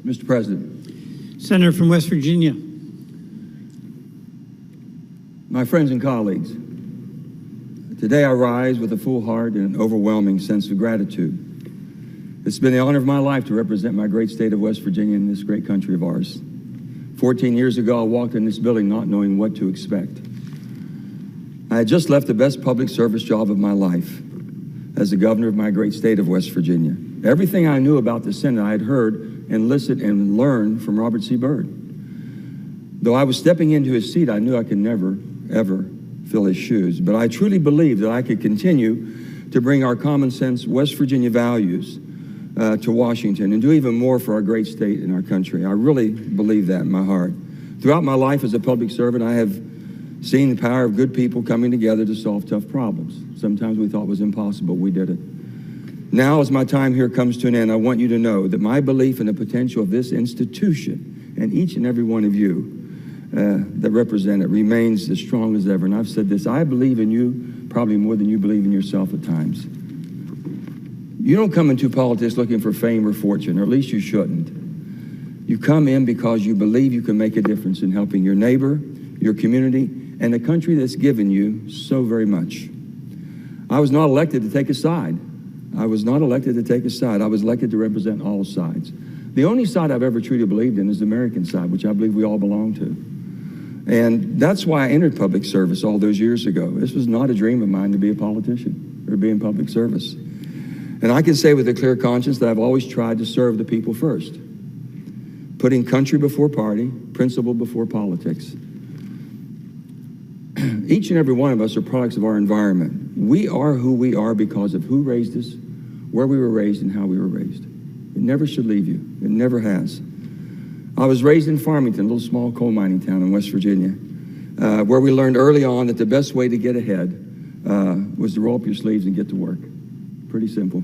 Mr. President. Senator from West Virginia. My friends and colleagues, today I rise with a full heart and an overwhelming sense of gratitude. It's been the honor of my life to represent my great state of West Virginia in this great country of ours. 14 years ago, I walked in this building not knowing what to expect. I had just left the best public service job of my life as the governor of my great state of West Virginia. Everything I knew about the Senate I had heard and listened and learned from Robert C. Byrd. Though I was stepping into his seat, I knew I could never, ever fill his shoes. But I truly believed that I could continue to bring our common sense West Virginia values to Washington and do even more for our great state and our country. I really believe that in my heart. Throughout my life as a public servant, I have seen the power of good people coming together to solve tough problems. Sometimes we thought was impossible. We did it. Now, as my time here comes to an end, I want you to know that my belief in the potential of this institution and each and every one of you that represent it remains as strong as ever. And I've said this, I believe in you probably more than you believe in yourself at times. You don't come into politics looking for fame or fortune, or at least you shouldn't. You come in because you believe you can make a difference in helping your neighbor, your community, and the country that's given you so very much. I was not elected to take a side. I was not elected to take a side. I was elected to represent all sides. The only side I've ever truly believed in is the American side, which I believe we all belong to. And that's why I entered public service all those years ago. This was not a dream of mine to be a politician or be in public service. And I can say with a clear conscience that I've always tried to serve the people first, putting country before party, principle before politics. Each and every one of us are products of our environment. We are who we are because of who raised us, where we were raised, and how we were raised. It never should leave you. It never has. I was raised in Farmington, a little small coal mining town in West Virginia, where we learned early on that the best way to get ahead was to roll up your sleeves and get to work. Pretty simple.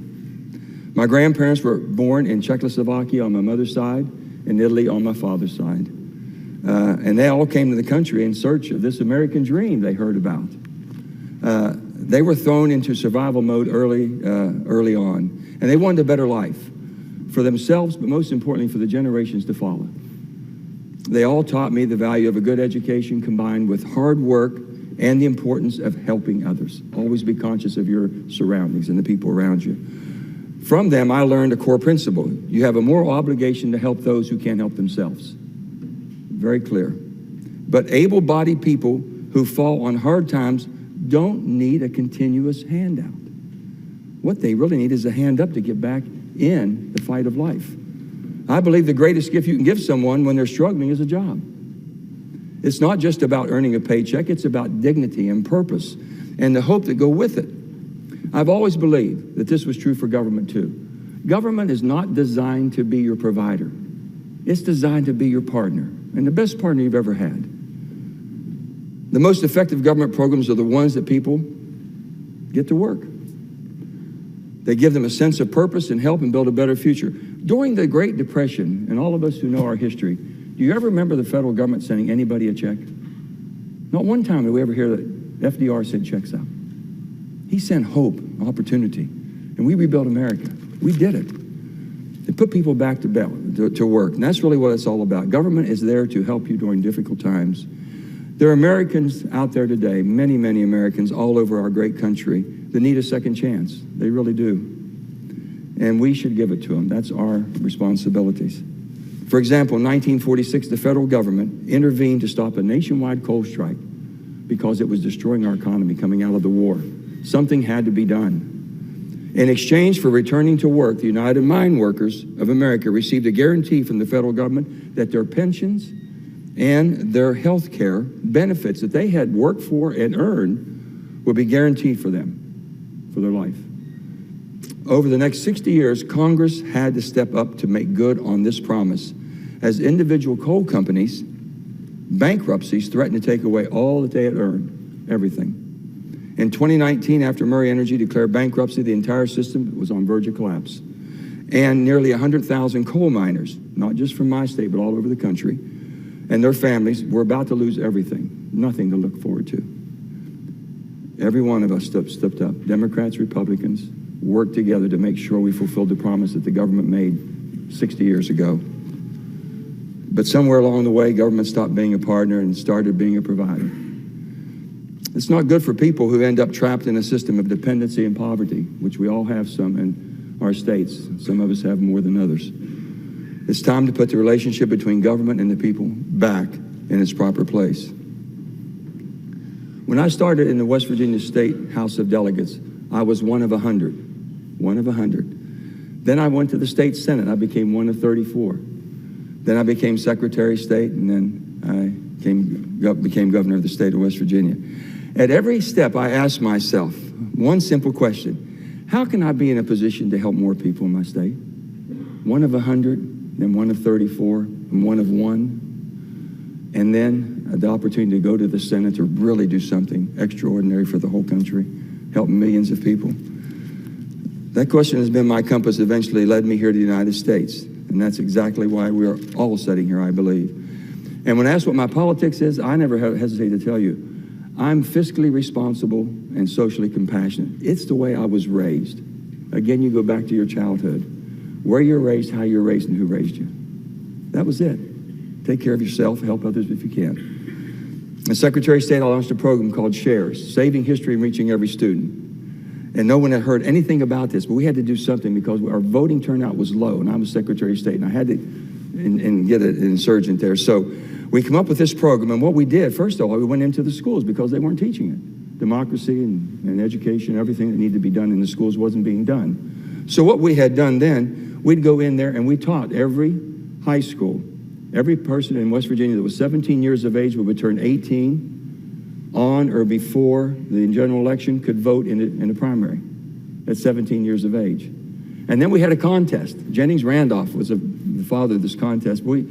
My grandparents were born in Czechoslovakia on my mother's side and Italy on my father's side. And they all came to the country in search of this American dream they heard about. They were thrown into survival mode early on, and they wanted a better life for themselves, but most importantly for the generations to follow. They all taught me the value of a good education combined with hard work and the importance of helping others. Always be conscious of your surroundings and the people around you. From them, I learned a core principle. You have a moral obligation to help those who can't help themselves. Very clear. But able-bodied people who fall on hard times don't need a continuous handout. What they really need is a hand up to get back in the fight of life. I believe the greatest gift you can give someone when they're struggling is a job. It's not just about earning a paycheck, it's about dignity and purpose and the hope that go with it. I've always believed that this was true for government too. Government is not designed to be your provider. It's designed to be your partner, and the best partner you've ever had. The most effective government programs are the ones that people get to work. They give them a sense of purpose and help and build a better future. During the Great Depression, and all of us who know our history, do you ever remember the federal government sending anybody a check? Not one time did we ever hear that FDR sent checks out. He sent hope, opportunity, and we rebuilt America. We did it. They put people back to work, and that's really what it's all about. Government is there to help you during difficult times. There are Americans out there today, many, many Americans all over our great country that need a second chance. They really do. And we should give it to them. That's our responsibilities. For example, in 1946, the federal government intervened to stop a nationwide coal strike because it was destroying our economy coming out of the war. Something had to be done. In exchange for returning to work, the United Mine Workers of America received a guarantee from the federal government that their pensions and their health care benefits that they had worked for and earned would be guaranteed for them for their life. Over the next 60 years, Congress had to step up to make good on this promise as individual coal companies, bankruptcies threatened to take away all that they had earned, everything. In 2019, after Murray Energy declared bankruptcy, the entire system was on verge of collapse. And nearly 100,000 coal miners, not just from my state, but all over the country, and their families were about to lose everything, nothing to look forward to. Every one of us stepped up, Democrats, Republicans, worked together to make sure we fulfilled the promise that the government made 60 years ago. But somewhere along the way, government stopped being a partner and started being a provider. It's not good for people who end up trapped in a system of dependency and poverty, which we all have some in our states. Some of us have more than others. It's time to put the relationship between government and the people back in its proper place. When I started in the West Virginia State House of Delegates, I was one of 100. One of 100. Then I went to the state Senate. I became one of 34. Then I became Secretary of State, and then I became governor of the state of West Virginia. At every step, I asked myself one simple question: how can I be in a position to help more people in my state? One of 100, then one of 34, and one of 1. And then the opportunity to go to the Senate to really do something extraordinary for the whole country, help millions of people. That question has been my compass, eventually led me here to the United States. And that's exactly why we're all sitting here, I believe. And when asked what my politics is, I never hesitate to tell you, I'm fiscally responsible and socially compassionate. It's the way I was raised. Again, you go back to your childhood. Where you're raised, how you're raised, and who raised you. That was it. Take care of yourself, help others if you can. As Secretary of State, I launched a program called SHARES, Saving History and Reaching Every Student. And no one had heard anything about this, but we had to do something because our voting turnout was low, and I was Secretary of State, and I had to get an insurgent there. So we come up with this program, and what we did, first of all, we went into the schools because they weren't teaching it. Democracy and education, everything that needed to be done in the schools wasn't being done. So what we had done then, we'd go in there and we taught every high school, every person in West Virginia that was 17 years of age would turn 18 on or before the general election could vote in a primary at 17 years of age. And then we had a contest. Jennings Randolph was the father of this contest. We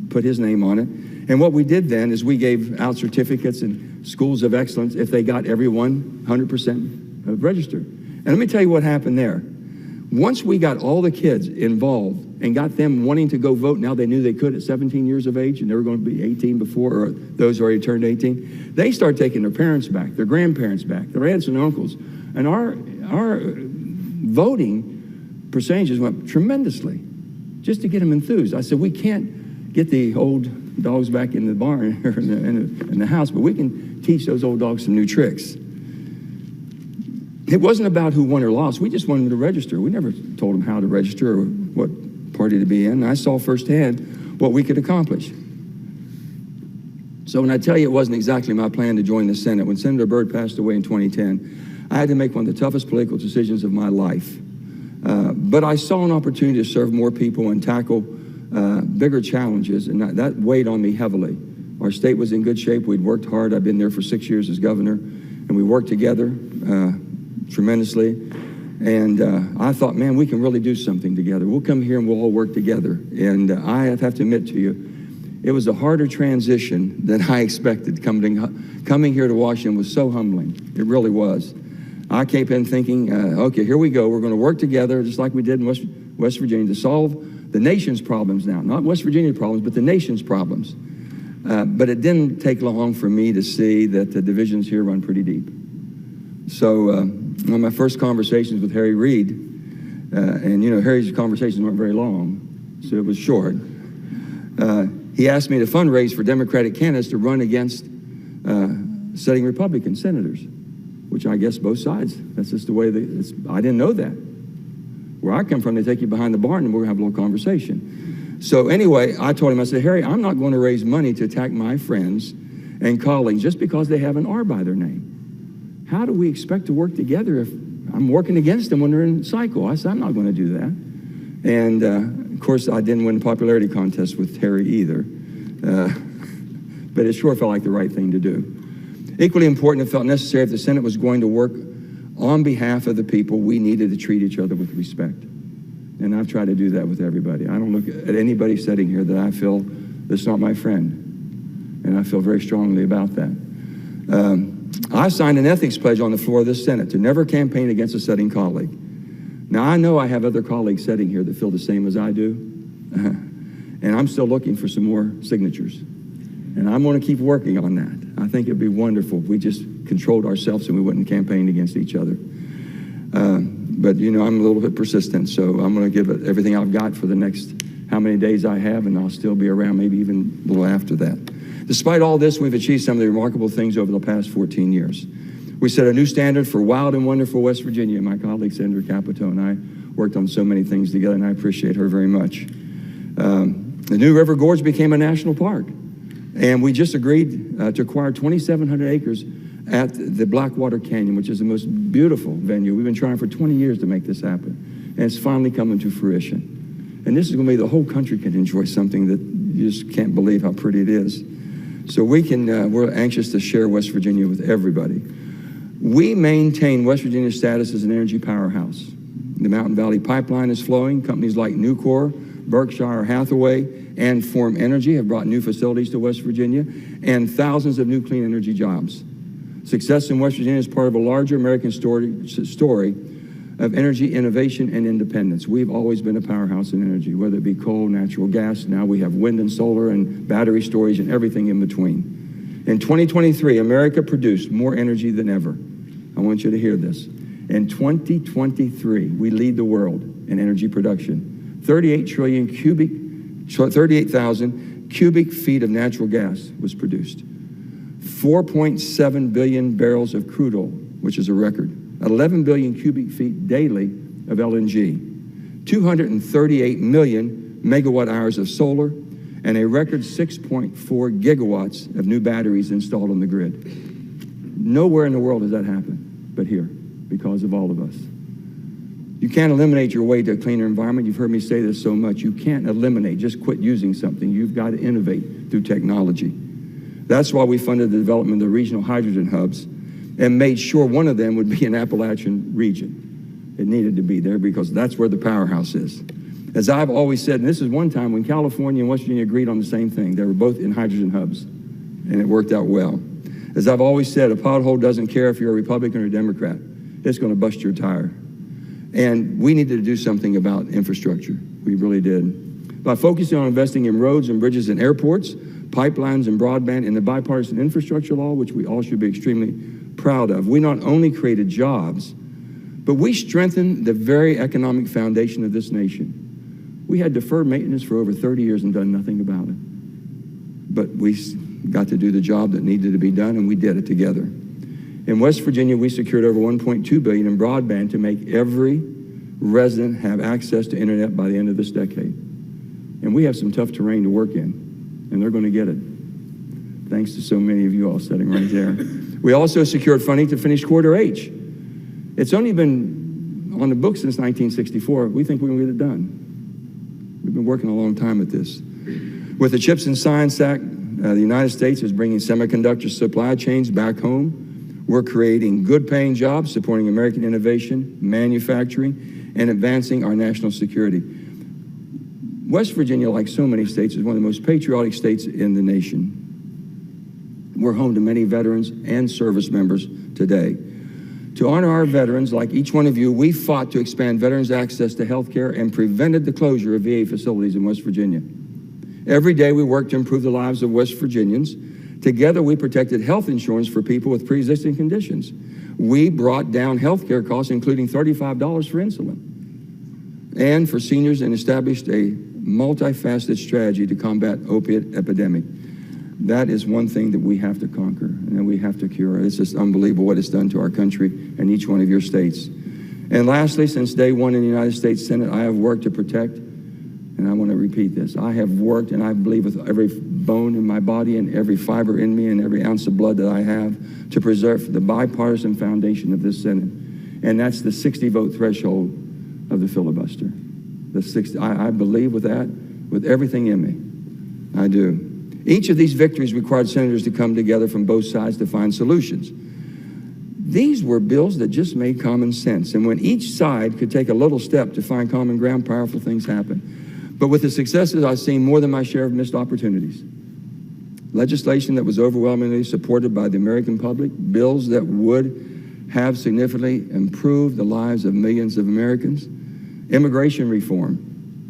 put his name on it. And what we did then is we gave out certificates and schools of excellence if they got everyone 100% registered. And let me tell you what happened there. Once we got all the kids involved and got them wanting to go vote, now they knew they could at 17 years of age and they were going to be 18 before, or those who already turned 18, they started taking their parents back, their grandparents back, their aunts and uncles. And our voting percentages went tremendously just to get them enthused. I said, we can't get the old dogs back in the barn or in the house, but we can teach those old dogs some new tricks. It wasn't about who won or lost. We just wanted them to register. We never told them how to register or what party to be in. And I saw firsthand what we could accomplish. So when I tell you it wasn't exactly my plan to join the Senate, when Senator Byrd passed away in 2010, I had to make one of the toughest political decisions of my life. But I saw an opportunity to serve more people and tackle bigger challenges, and that weighed on me heavily. Our state was in good shape. We'd worked hard. I'd been there for 6 years as governor, and we worked together tremendously. And I thought, man, we can really do something together. We'll come here and we'll all work together. And I have to admit to you, it was a harder transition than I expected. Coming here to Washington was so humbling. It really was. I came in thinking, okay, here we go. We're going to work together just like we did in West Virginia to solve the nation's problems now. Not West Virginia problems, but the nation's problems. But it didn't take long for me to see that the divisions here run pretty deep. So one of my first conversations with Harry Reid, and you know, Harry's conversations weren't very long, so it was short. He asked me to fundraise for Democratic candidates to run against sitting Republican senators, which I guess both sides. That's just the way I didn't know that. Where I come from, they take you behind the barn and we're gonna have a little conversation. So anyway, I told him, I said, Harry, I'm not going to raise money to attack my friends and colleagues just because they have an R by their name. How do we expect to work together if I'm working against them when they're in cycle? I said, I'm not going to do that. And of course, I didn't win the popularity contest with Harry either. But it sure felt like the right thing to do. Equally important, it felt necessary if the Senate was going to work on behalf of the people, we needed to treat each other with respect. And I've tried to do that with everybody. I don't look at anybody sitting here that I feel that's not my friend. And I feel very strongly about that. I signed an ethics pledge on the floor of this Senate to never campaign against a sitting colleague. Now, I know I have other colleagues sitting here that feel the same as I do, and I'm still looking for some more signatures. And I'm going to keep working on that. I think it'd be wonderful if we just controlled ourselves and we wouldn't campaign against each other. But, you know, I'm a little bit persistent, so I'm going to give it everything I've got for the next how many days I have, and I'll still be around, maybe even a little after that. Despite all this, we've achieved some of the remarkable things over the past 14 years. We set a new standard for wild and wonderful West Virginia. My colleague, Senator Capito, and I worked on so many things together, and I appreciate her very much. The New River Gorge became a national park, and we just agreed to acquire 2,700 acres at the Blackwater Canyon, which is the most beautiful venue. We've been trying for 20 years to make this happen, and it's finally coming to fruition. And this is going to be, the whole country can enjoy something that you just can't believe how pretty it is. So we're anxious to share West Virginia with everybody. We maintain West Virginia's status as an energy powerhouse. The Mountain Valley Pipeline is flowing. Companies like Nucor, Berkshire Hathaway, and Form Energy have brought new facilities to West Virginia and thousands of new clean energy jobs. Success in West Virginia is part of a larger American story of energy innovation and independence. We've always been a powerhouse in energy, whether it be coal, natural gas. Now we have wind and solar and battery storage and everything in between. In 2023, America produced more energy than ever. I want you to hear this. In 2023, we lead the world in energy production. 38,000 cubic feet of natural gas was produced. 4.7 billion barrels of crude oil, which is a record. 11 billion cubic feet daily of LNG. 238 million megawatt hours of solar, and a record 6.4 gigawatts of new batteries installed on the grid. Nowhere in the world has that happened but here, because of all of us. You can't eliminate your way to a cleaner environment. You've heard me say this so much. You can't eliminate, just quit using something. You've got to innovate through technology. That's why we funded the development of the regional hydrogen hubs and made sure one of them would be in Appalachian region. It needed to be there because that's where the powerhouse is. As I've always said, and this is one time when California and West Virginia agreed on the same thing. They were both in hydrogen hubs, and it worked out well. As I've always said, a pothole doesn't care if you're a Republican or a Democrat. It's going to bust your tire. And we needed to do something about infrastructure. We really did. By focusing on investing in roads and bridges and airports, pipelines and broadband, and the bipartisan infrastructure law, which we all should be extremely proud of, we not only created jobs, but we strengthened the very economic foundation of this nation. We had deferred maintenance for over 30 years and done nothing about it. But we got to do the job that needed to be done, and we did it together. In West Virginia, we secured over $1.2 billion in broadband to make every resident have access to internet by the end of this decade. And we have some tough terrain to work in, and they're going to get it, thanks to so many of you all sitting right there. We also secured funding to finish Corridor H. It's only been on the books since 1964. We think we're going to get it done. We've been working a long time at this. With the CHIPS and Science Act, the United States is bringing semiconductor supply chains back home. We're creating good-paying jobs, supporting American innovation, manufacturing, and advancing our national security. West Virginia, like so many states, is one of the most patriotic states in the nation. We're home to many veterans and service members today. To honor our veterans, like each one of you, we fought to expand veterans' access to health care and prevented the closure of VA facilities in West Virginia. Every day we worked to improve the lives of West Virginians. Together, we protected health insurance for people with pre-existing conditions. We brought down health care costs, including $35 for insulin, and for seniors, and established a multifaceted strategy to combat opiate epidemic. That is one thing that we have to conquer and that we have to cure. It's just unbelievable what it's done to our country and each one of your states. And lastly, since day one in the United States Senate, I have worked to protect, and I want to repeat this, I have worked, and I believe with every bone in my body and every fiber in me and every ounce of blood that I have, to preserve the bipartisan foundation of this Senate. And that's the 60-vote threshold of the filibuster. I believe with that, with everything in me. I do. Each of these victories required senators to come together from both sides to find solutions. These were bills that just made common sense. And when each side could take a little step to find common ground, powerful things happen. But with the successes, I've seen more than my share of missed opportunities. Legislation that was overwhelmingly supported by the American public, bills that would have significantly improved the lives of millions of Americans, immigration reform,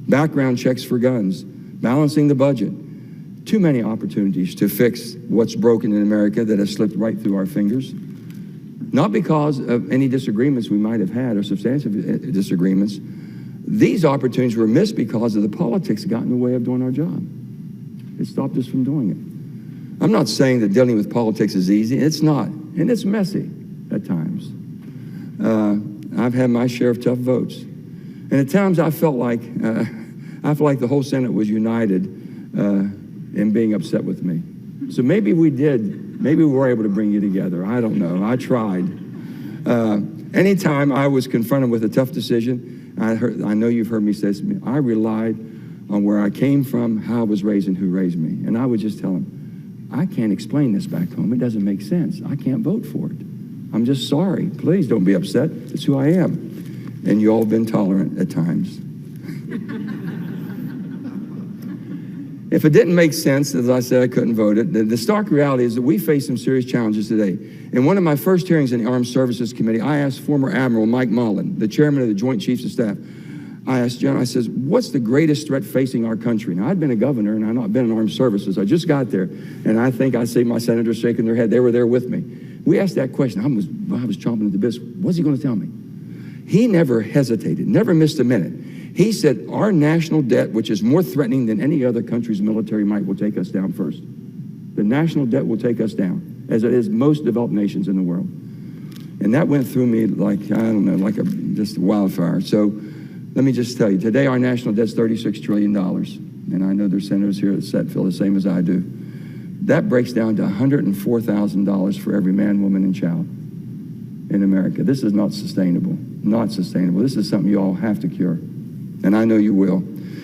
background checks for guns, balancing the budget. Too many opportunities to fix what's broken in America that has slipped right through our fingers. Not because of any disagreements we might have had or substantive disagreements, These opportunities were missed because of the politics that got in the way of doing our job. It stopped us from doing it. I'm not saying that dealing with politics is easy. It's not, and it's messy at times. I've had my share of tough votes, and at times I felt like the whole Senate was united in being upset with me. So maybe we were able to bring you together. I don't know. I tried. Anytime I was confronted with a tough decision, I know you've heard me say this to me, I relied on where I came from, how I was raised, and who raised me. And I would just tell them, I can't explain this back home. It doesn't make sense. I can't vote for it. I'm just sorry. Please don't be upset. It's who I am. And you all have been tolerant at times. If it didn't make sense, as I said, I couldn't vote it. The stark reality is that we face some serious challenges today. In one of my first hearings in the Armed Services Committee, I asked former Admiral Mike Mullen, the chairman of the Joint Chiefs of Staff, I asked John, I says, what's the greatest threat facing our country? Now, I'd been a governor and I'd not been in armed services. I just got there, and I think I see my senators shaking their head. They were there with me. We asked that question. I was chomping at the bit. What's he going to tell me? He never hesitated, never missed a minute. He said, our national debt, which is more threatening than any other country's military might, will take us down first. The national debt will take us down, as it is most developed nations in the world. And that went through me like, I don't know, like just a wildfire. So let me just tell you, today our national debt is $36 trillion. And I know there's senators here that feel the same as I do. That breaks down to $104,000 for every man, woman, and child in America. This is not sustainable, not sustainable. This is something you all have to cure. And I know you will.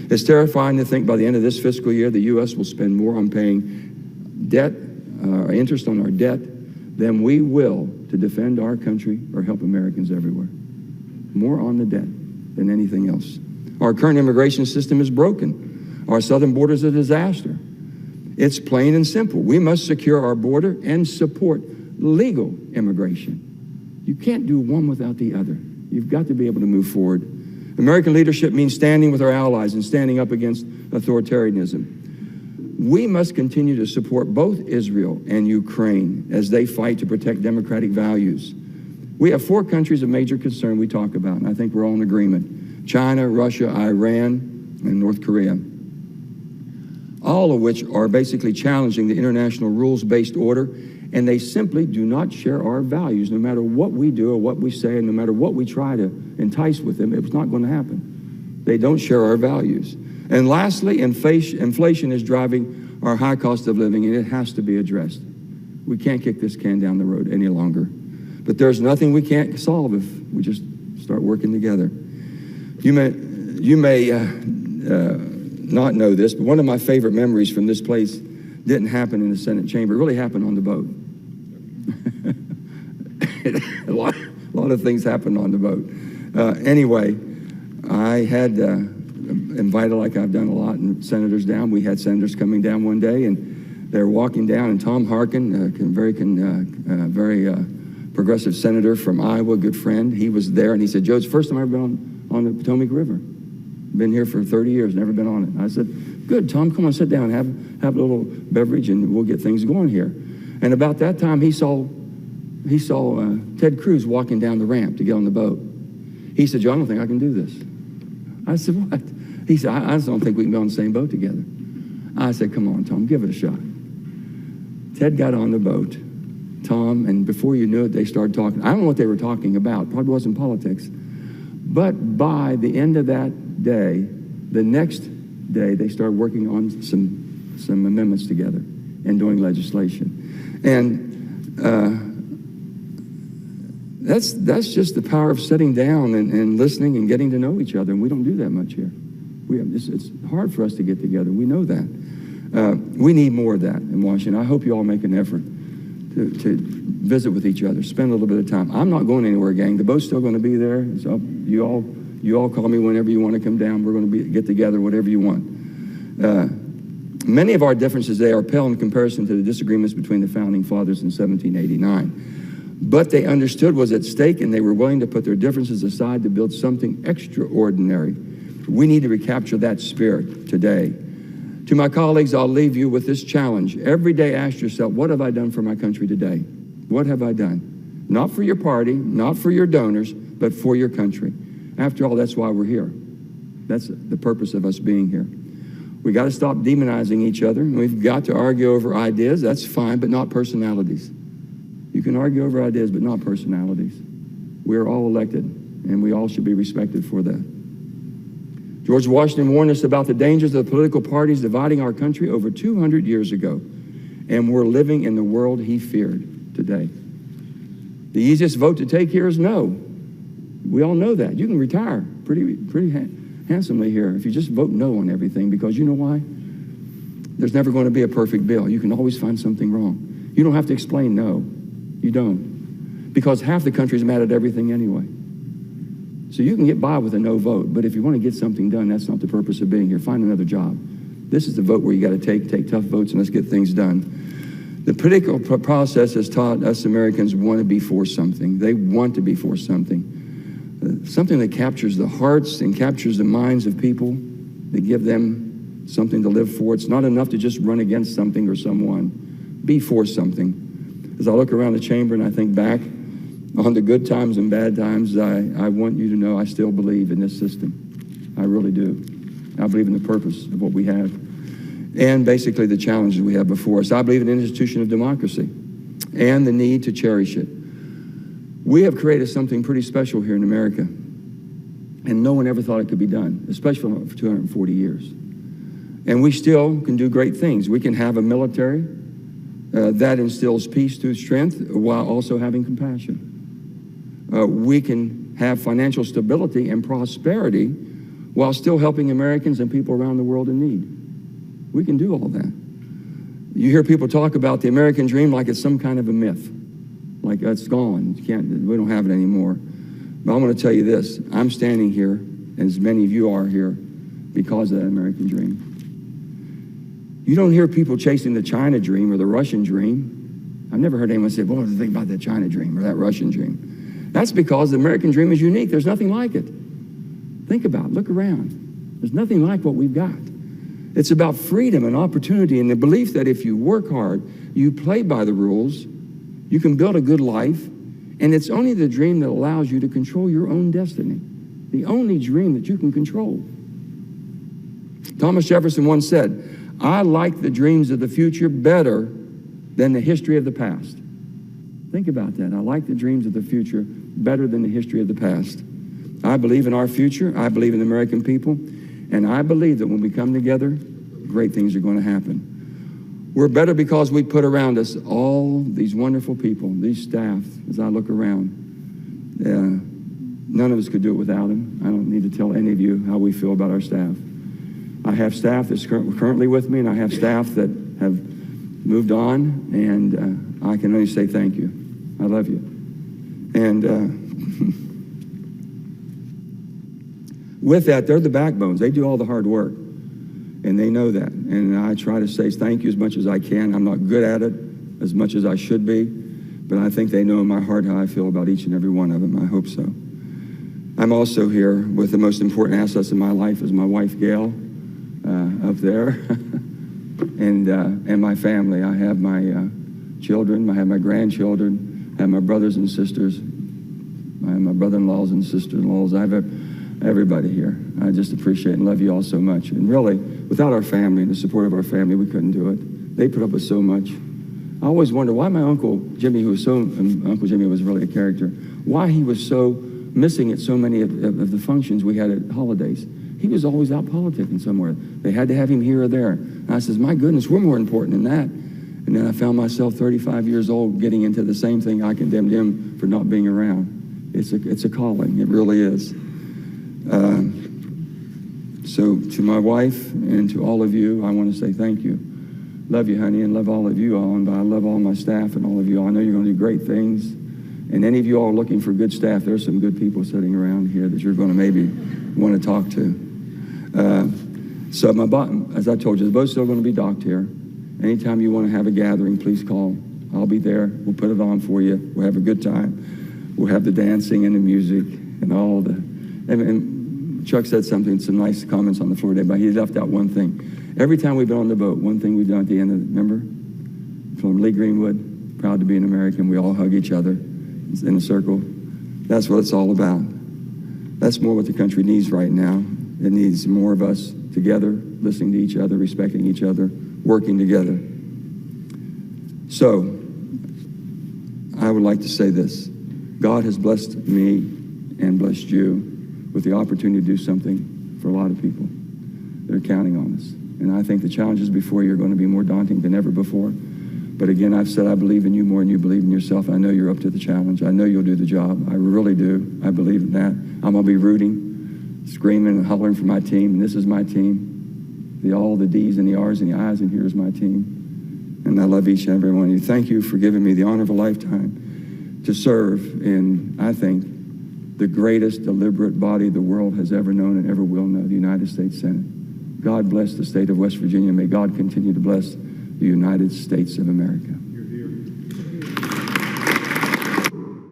It's terrifying to think by the end of this fiscal year, the U.S. will spend more on paying debt, interest on our debt, than we will to defend our country or help Americans everywhere. More on the debt than anything else. Our current immigration system is broken. Our southern border is a disaster. It's plain and simple. We must secure our border and support legal immigration. You can't do one without the other. You've got to be able to move forward. American leadership means standing with our allies and standing up against authoritarianism. We must continue to support both Israel and Ukraine as they fight to protect democratic values. We have 4 countries of major concern we talk about, and I think we're all in agreement. China, Russia, Iran, and North Korea. All of which are basically challenging the international rules-based order, and they simply do not share our values. No matter what we do or what we say, and no matter what we try to entice with them, it's not going to happen. They don't share our values. And lastly, inflation is driving our high cost of living, and it has to be addressed. We can't kick this can down the road any longer. But there's nothing we can't solve if we just start working together. You may not know this, but one of my favorite memories from this place didn't happen in the Senate chamber. It really happened on the boat. a lot of things happened on the boat. Anyway, I had invited, like I've done a lot, and senators down. We had senators coming down one day, and they were walking down, and Tom Harkin, very progressive senator from Iowa, good friend, he was there, and he said, Joe, it's the first time I've ever been on the Potomac River. Been here for 30 years, never been on it. And I said, good, Tom, come on, sit down, have a little beverage, and we'll get things going here. And about that time, he saw Ted Cruz walking down the ramp to get on the boat. He said, Joe, I don't think I can do this. I said, what? He said, I just don't think we can be on the same boat together. I said, come on, Tom, give it a shot. Ted got on the boat, Tom, and before you knew it, they started talking. I don't know what they were talking about. Probably wasn't politics. But by the end of that day, the next day, they started working on some amendments together and doing legislation. And that's just the power of sitting down and listening and getting to know each other. And we don't do that much here. It's hard for us to get together. We know that. We need more of that in Washington. I hope you all make an effort to visit with each other, spend a little bit of time. I'm not going anywhere, gang. The boat's still going to be there. So you all call me whenever you want to come down. We're going to get together, whatever you want. Many of our differences today are pale in comparison to the disagreements between the Founding Fathers in 1789. But they understood what was at stake, and they were willing to put their differences aside to build something extraordinary. We need to recapture that spirit today. To my colleagues, I'll leave you with this challenge. Every day ask yourself, what have I done for my country today? What have I done? Not for your party, not for your donors, but for your country. After all, that's why we're here. That's the purpose of us being here. We got to stop demonizing each other. We've got to argue over ideas. That's fine, but not personalities. You can argue over ideas, but not personalities. We are all elected, and we all should be respected for that. George Washington warned us about the dangers of the political parties dividing our country over 200 years ago, and we're living in the world he feared today. The easiest vote to take here is no. We all know that. You can retire pretty handsomely here if you just vote no on everything, because you know why? There's never going to be a perfect bill. You can always find something wrong. You don't have to explain no. You don't. Because half the country's mad at everything anyway. So you can get by with a no vote, but if you want to get something done, that's not the purpose of being here. Find another job. This is the vote where you got to take tough votes and let's get things done. The political process has taught us Americans want to be for something. They want to be for something. Something that captures the hearts and captures the minds of people, that give them something to live for. It's not enough to just run against something or someone. Be for something. As I look around the chamber and I think back on the good times and bad times, I want you to know I still believe in this system. I really do. I believe in the purpose of what we have and basically the challenges we have before us. I believe in the institution of democracy and the need to cherish it. We have created something pretty special here in America, and no one ever thought it could be done, especially for 240 years. And we still can do great things. We can have a military that instills peace through strength while also having compassion. We can have financial stability and prosperity while still helping Americans and people around the world in need. We can do all that. You hear people talk about the American dream like it's some kind of a myth, like it's gone. We don't have it anymore. But I'm going to tell you this. I'm standing here, and as many of you are here, because of that American dream. You don't hear people chasing the China dream or the Russian dream. I've never heard anyone say, well, what do you think about that China dream or that Russian dream? That's because the American dream is unique. There's nothing like it. Think about it. Look around. There's nothing like what we've got. It's about freedom and opportunity and the belief that if you work hard, you play by the rules, you can build a good life, and it's only the dream that allows you to control your own destiny. The only dream that you can control. Thomas Jefferson once said, I like the dreams of the future better than the history of the past. Think about that. I like the dreams of the future better than the history of the past. I believe in our future. I believe in the American people. And I believe that when we come together, great things are going to happen. We're better because we put around us all these wonderful people, these staff, as I look around. None of us could do it without them. I don't need to tell any of you how we feel about our staff. I have staff that's currently with me, and I have staff that have moved on, and I can only say thank you. I love you. And with that, they're the backbones. They do all the hard work, and they know that. And I try to say thank you as much as I can. I'm not good at it as much as I should be, but I think they know in my heart how I feel about each and every one of them. I hope so. I'm also here with the most important assets in my life is my wife, Gail, up there, and my family. I have my children, I have my grandchildren, I have my brothers and sisters, I have my brother-in-laws and sister-in-laws. I have everybody here. I just appreciate and love you all so much. And really, without our family and the support of our family, we couldn't do it. They put up with so much. I always wonder why my Uncle Jimmy, Uncle Jimmy was really a character, why he was so missing at so many of the functions we had at holidays. He was always out politicking somewhere. They had to have him here or there. And I says, my goodness, we're more important than that. And then I found myself 35 years old getting into the same thing. I condemned him for not being around. It's a calling. It really is. So to my wife and to all of you, I want to say thank you. Love you, honey, and love all of you all. And I love all my staff and all of you all. I know you're going to do great things. And any of you all are looking for good staff, there's some good people sitting around here that you're going to maybe want to talk to. So as I told you, the boat's still going to be docked here. Anytime you want to have a gathering, please call. I'll be there. We'll put it on for you. We'll have a good time. We'll have the dancing and the music and all the... And Chuck said some nice comments on the floor today, but he left out one thing. Every time we've been on the boat, one thing we've done at the end of it, remember? From Lee Greenwood, proud to be an American. We all hug each other in a circle. That's what it's all about. That's more what the country needs right now. It needs more of us together, listening to each other, respecting each other, working together. So, I would like to say this. God has blessed me and blessed you with the opportunity to do something for a lot of people. They're counting on us. And I think the challenges before you are going to be more daunting than ever before. But again, I've said I believe in you more than you believe in yourself. I know you're up to the challenge. I know you'll do the job. I really do. I believe in that. I'm going to be rooting, screaming and hollering for my team. And this is my team. All the D's and the R's and the I's, and here's my team. And I love each and every one of you. Thank you for giving me the honor of a lifetime to serve in, I think, the greatest deliberate body the world has ever known and ever will know, the United States Senate. God bless the state of West Virginia. May God continue to bless the United States of America.